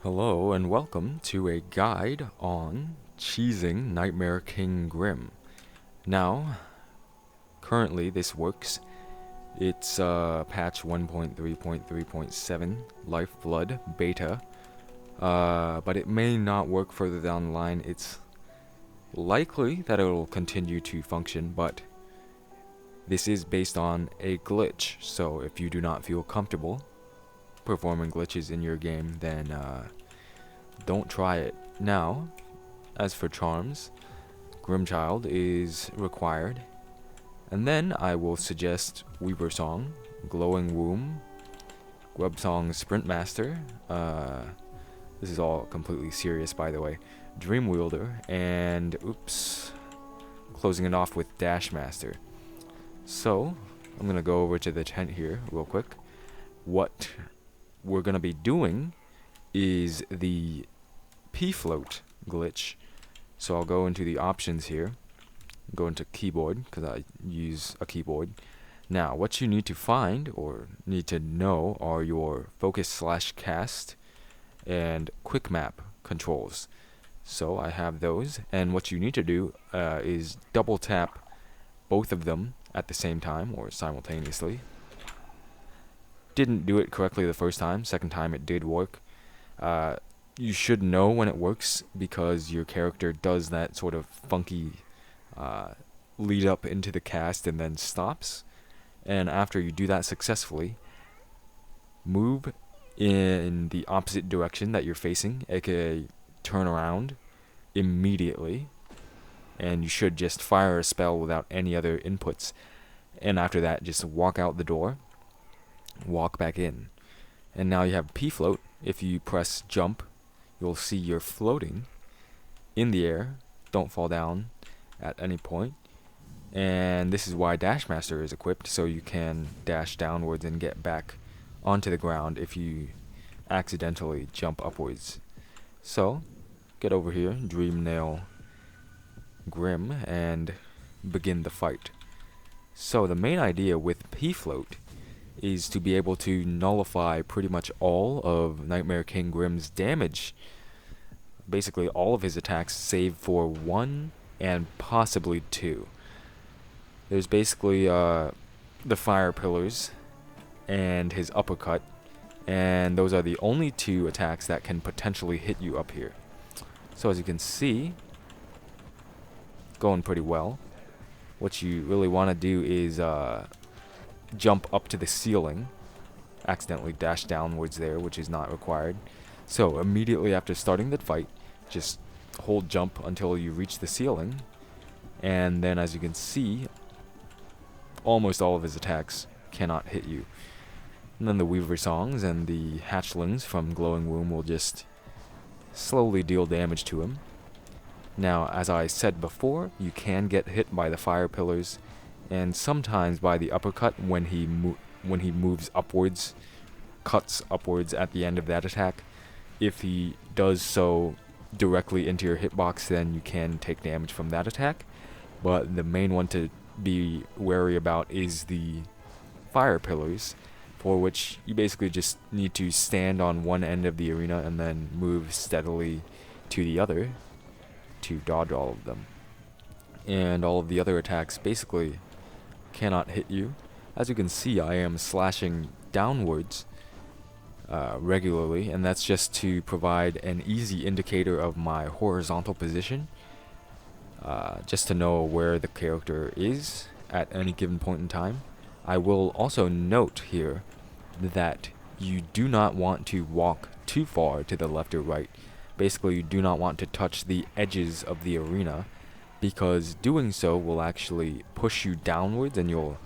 Hello and welcome to a guide on cheesing Nightmare King Grim. Now, currently this works. It's patch 1.3.3.7 Lifeblood Beta, but it may not work further down the line. It's likely that it'll continue to function, but this is based on a glitch, so if you do not feel comfortable performing glitches in your game, then don't try it. Now, as for charms, Grimchild is required, and then I will suggest Weaver Song, Glowing Womb, Grub Song Sprint Master, this is all completely serious by the way, Dream Wielder, and closing it off with Dash Master. So, I'm gonna go over to the tent here real quick. What we're gonna be doing is the P-float glitch. So I'll go into the options here, go into keyboard because I use a keyboard. Now what you need to find or need to know are your focus/cast and quick map controls. So I have those, and what you need to do is double tap both of them at the same time or simultaneously. Didn't do it correctly the first time. Second time it did work. You should know when it works because your character does that sort of funky lead up into the cast and then stops. And after you do that successfully, move in the opposite direction that you're facing, aka turn around immediately, and you should just fire a spell without any other inputs. And after that, just walk out the door, walk back in, and now you have P-float. If you press jump, you'll see you're floating in the air. Don't fall down at any point. And this is why Dash Master is equipped, so you can dash downwards and get back onto the ground if you accidentally jump upwards. So, get over here, Dream Nail Grim, and begin the fight. So the main idea with P-float is to be able to nullify pretty much all of Nightmare King Grim's damage. Basically all of his attacks save for 1 and possibly 2. There's basically the fire pillars and his uppercut, and those are the only 2 attacks that can potentially hit you up here. So as you can see, going pretty well. What you really want to do is jump up to the ceiling, accidentally dash downwards there, which is not required. So immediately after starting the fight, just hold jump until you reach the ceiling, and then as you can see, almost all of his attacks cannot hit you. And then the Weaver Songs and the hatchlings from Glowing Womb will just slowly deal damage to him. Now, as I said before, you can get hit by the fire pillars and sometimes by the uppercut when he moves upwards, cuts upwards at the end of that attack. If he does so directly into your hitbox, then you can take damage from that attack. But the main one to be wary about is the fire pillars, for which you basically just need to stand on one end of the arena and then move steadily to the other to dodge all of them. And all of the other attacks basically cannot hit you. As you can see, I am slashing downwards regularly, and that's just to provide an easy indicator of my horizontal position, just to know where the character is at any given point in time. I will also note here that you do not want to walk too far to the left or right. Basically, you do not want to touch the edges of the arena, because doing so will actually push you downwards and you'll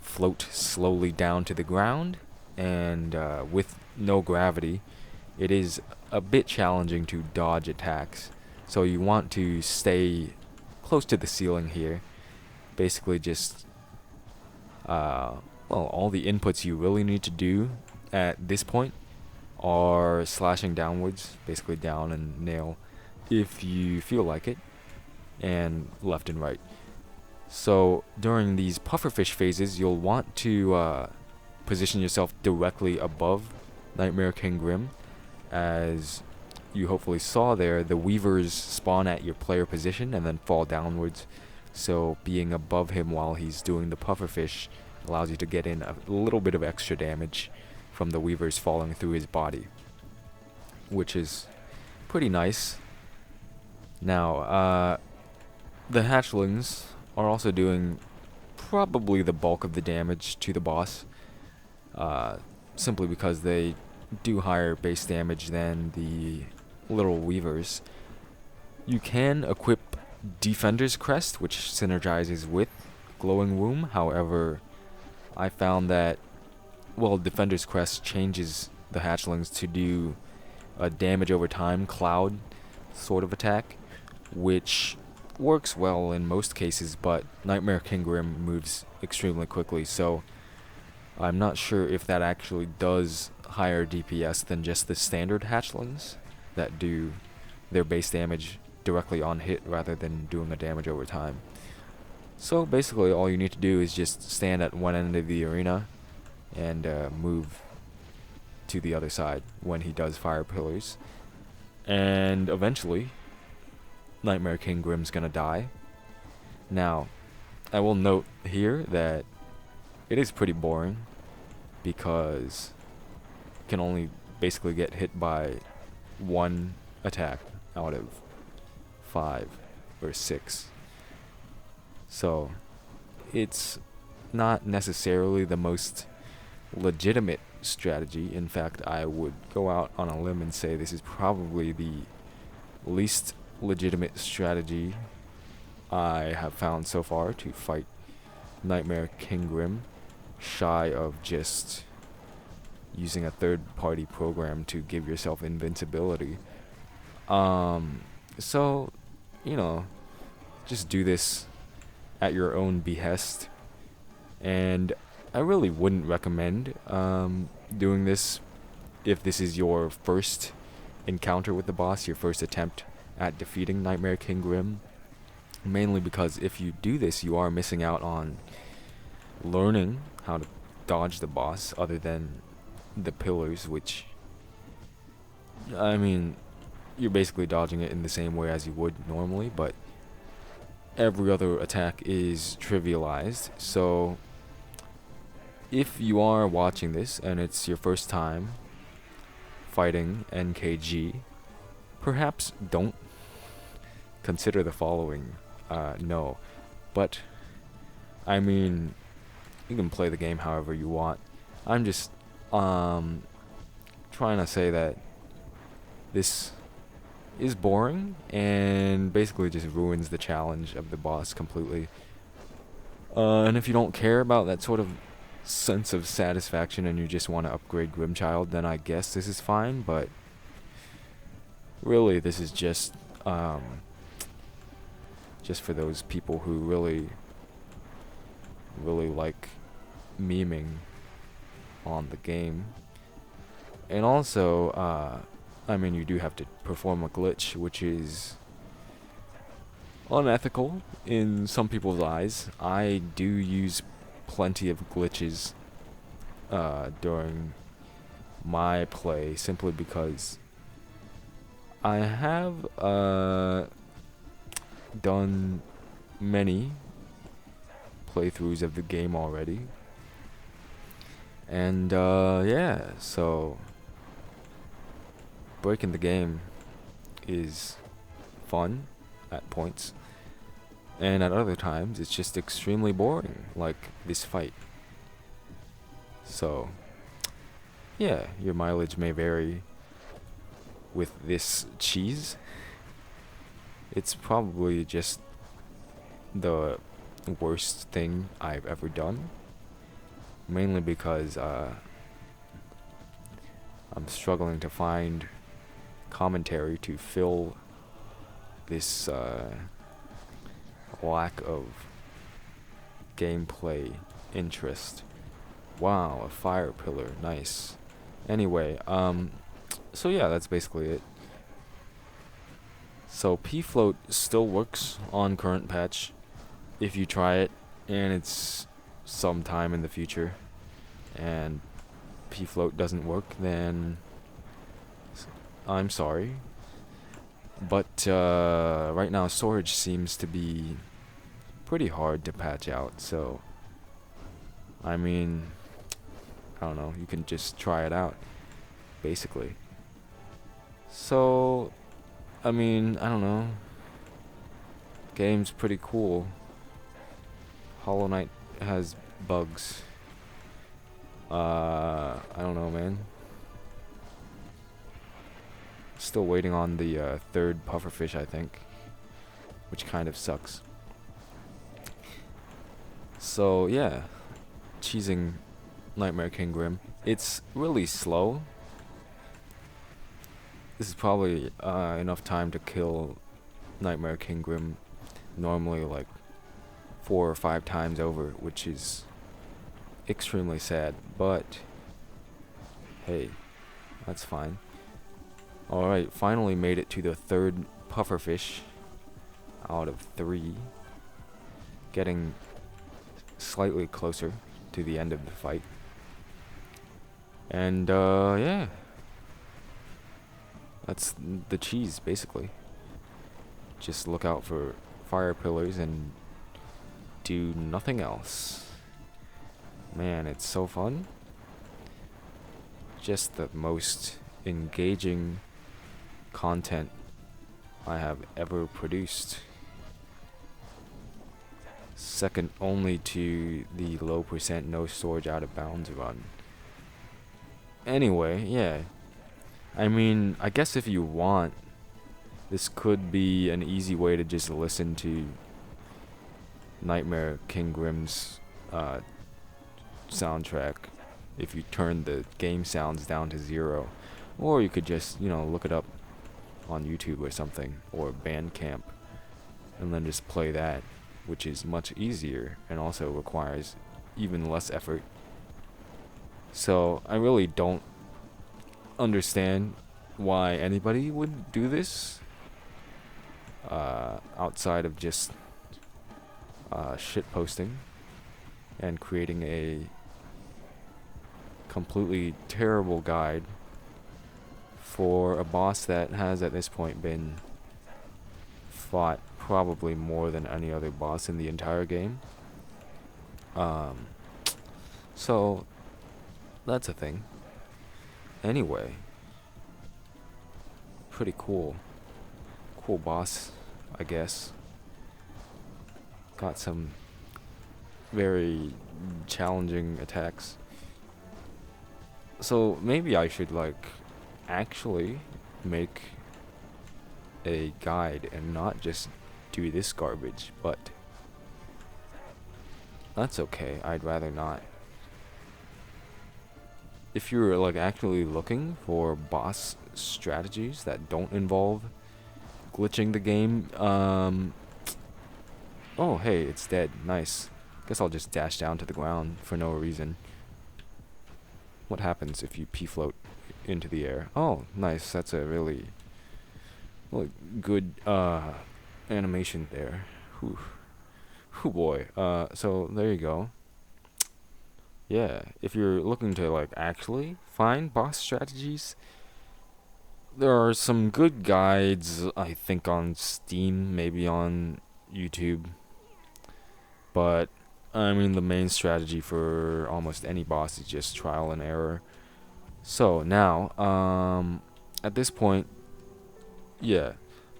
float slowly down to the ground, and with no gravity it is a bit challenging to dodge attacks. So you want to stay close to the ceiling here. Basically just all the inputs you really need to do at this point are slashing downwards, basically down and nail if you feel like it, and left and right. So during these pufferfish phases, you'll want to position yourself directly above Nightmare King Grim, As you hopefully saw there, the weavers spawn at your player position and then fall downwards. So being above him while he's doing the pufferfish allows you to get in a little bit of extra damage from the weavers falling through his body, which is pretty nice. Now, the hatchlings are also doing probably the bulk of the damage to the boss, simply because they do higher base damage than the little weavers. You can equip Defender's Crest, which synergizes with Glowing Womb. However, I found that, well, Defender's Crest changes the hatchlings to do a damage over time cloud sort of attack, which works well in most cases, but Nightmare King Grim moves extremely quickly, so I'm not sure if that actually does higher DPS than just the standard hatchlings that do their base damage directly on hit rather than doing a damage over time. So basically all you need to do is just stand at one end of the arena and move to the other side when he does fire pillars, and eventually Nightmare King Grim's gonna die. Now, I will note here that it is pretty boring because you can only basically get hit by one attack out of 5 or 6. So it's not necessarily the most legitimate strategy. In fact, I would go out on a limb and say this is probably the least legitimate strategy I have found so far to fight Nightmare King Grim, shy of just using a third-party program to give yourself invincibility. So, just do this at your own behest, and I really wouldn't recommend doing this if this is your first encounter with the boss, your first attempt at defeating Nightmare King Grim, mainly because if you do this, you are missing out on learning how to dodge the boss other than the pillars, which, I mean, you're basically dodging it in the same way as you would normally, but every other attack is trivialized. So if you are watching this and it's your first time fighting NKG, perhaps don't consider the following. No. But, I mean, you can play the game however you want. I'm just trying to say that this is boring and basically just ruins the challenge of the boss completely. And if you don't care about that sort of sense of satisfaction and you just want to upgrade Grimchild, then I guess this is fine, but really this is just for those people who really like memeing on the game. And also, I mean, you do have to perform a glitch, which is unethical in some people's eyes. I do use plenty of glitches during my play, simply because I have done many playthroughs of the game already, and yeah, so breaking the game is fun at points, and at other times it's just extremely boring, like this fight. So yeah, your mileage may vary with this cheese. It's probably just the worst thing I've ever done, mainly because I'm struggling to find commentary to fill this lack of gameplay interest. Wow, a fire pillar, nice. Anyway, so yeah, that's basically it. So P-Float still works on current patch if you try it, and it's sometime in the future, and P-Float doesn't work, then I'm sorry. But right now, storage seems to be pretty hard to patch out. So, I mean, I don't know. You can just try it out, basically. So, I mean, I don't know. Game's pretty cool. Hollow Knight has bugs. I don't know, man. Still waiting on the third pufferfish, I think, which kind of sucks. So yeah, cheesing Nightmare King Grim. It's really slow. This is probably enough time to kill Nightmare King Grim normally like 4 or 5 times over, which is extremely sad, but hey, that's fine. Alright, finally made it to the third pufferfish out of 3. Getting slightly closer to the end of the fight. And yeah. That's the cheese, basically. Just look out for fire pillars and do nothing else. Man, it's so fun. Just the most engaging content I have ever produced. Second only to the low percent no storage out of bounds run. Anyway, yeah. I mean, I guess if you want, this could be an easy way to just listen to Nightmare King Grim's soundtrack if you turn the game sounds down to 0. Or you could just, look it up on YouTube or something, or Bandcamp, and then just play that, which is much easier and also requires even less effort. So I really don't understand why anybody would do this outside of just shit posting and creating a completely terrible guide for a boss that has at this point been fought probably more than any other boss in the entire game. So that's a thing. Anyway, pretty cool boss, I guess. Got some very challenging attacks. So maybe I should actually make a guide and not just do this garbage, but that's okay. I'd rather not. If you're actually looking for boss strategies that don't involve glitching the game, oh hey, it's dead. Nice. Guess I'll just dash down to the ground for no reason. What happens if you p-float into the air? Oh, nice. That's a really good animation there. Whew. Whew boy. So there you go. Yeah, if you're looking to actually find boss strategies, there are some good guides, I think, on Steam, maybe on YouTube. But I mean, the main strategy for almost any boss is just trial and error. So now, at this point, yeah,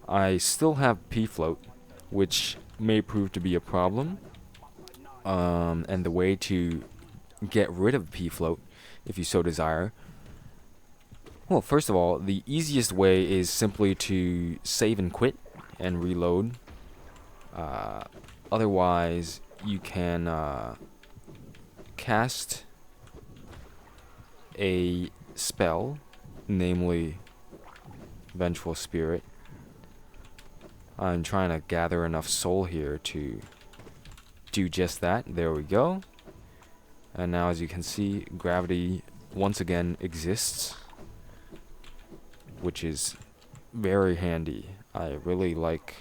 I still have p-float, which may prove to be a problem. And the way to get rid of p-float, if you so desire, well, first of all, the easiest way is simply to save and quit and reload. Otherwise, you can cast a spell, namely Vengeful Spirit. I'm trying to gather enough soul here to do just that. There we go. And now, as you can see, gravity once again exists, which is very handy. I really like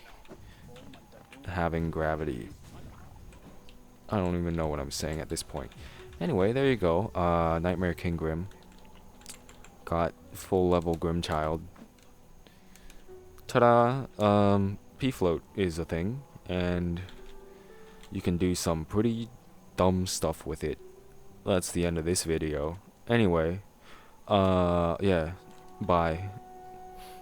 having gravity. I don't even know what I'm saying at this point. Anyway, there you go. Nightmare King Grim. Got full level Grim Child. ta-da, P-float is a thing, and you can do some pretty dumb stuff with it. That's the end of this video. Anyway, yeah, bye.